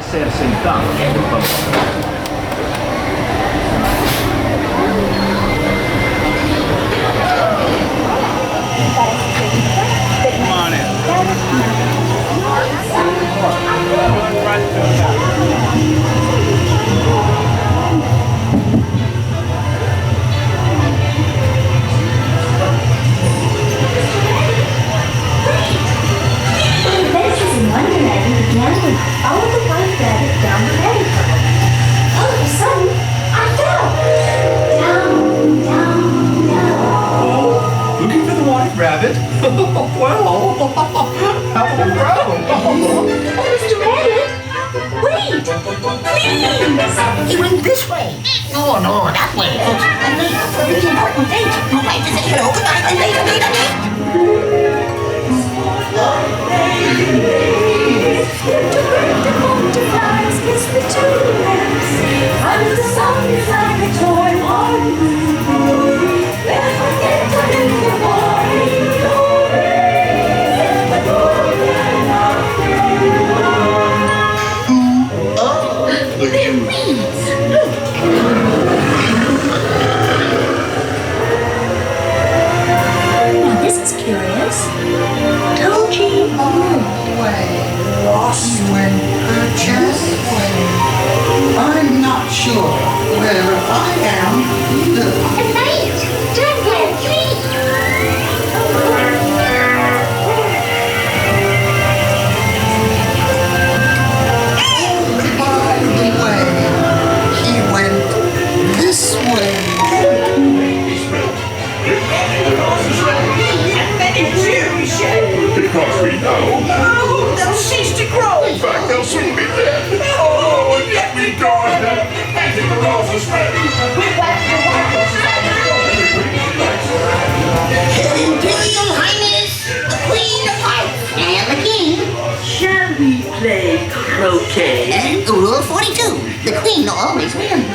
ser sentado por favor. Come on in. Right to the Adventures in Wonderland began when I followed the white rabbit down the rabbit hole. All of a sudden, I fell. Down, down, down. Oh, looking for the white rabbit? Well, how did it grow? Oh, Mr. Rabbit, wait, please. He went this way. No, that way. I'm late for a really important date. My wife is at hello. Good night. I'm late. The butterflies kiss the tulips, and the sun is like a toy on you. Never forget to live your morning glory. The golden Oh, they're weeds. Now this is curious. Toji. Lost when purchased. I'm not sure where I am either. Mate, don't wear me. By the way, he went this way. Because we know. Oh, they'll cease to grow. In fact, they'll soon be dead. Oh, and let me go ahead and take the roses ready. His Imperial Highness, the Queen of Hearts, and the King. Shall we play croquet? And Rule 42, the Queen always wins.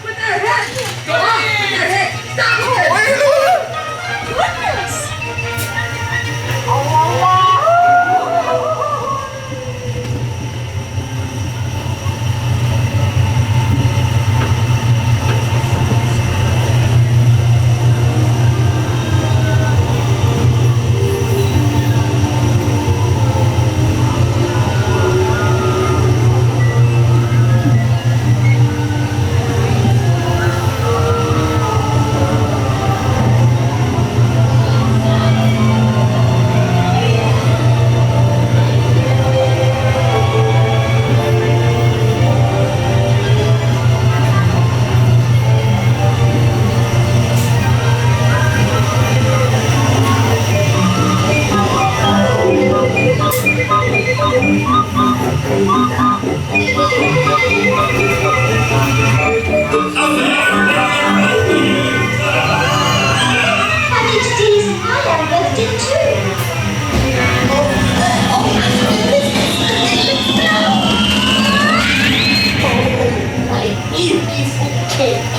What the heck? Go off with your head! Stop it! Goodness. Beautiful cake.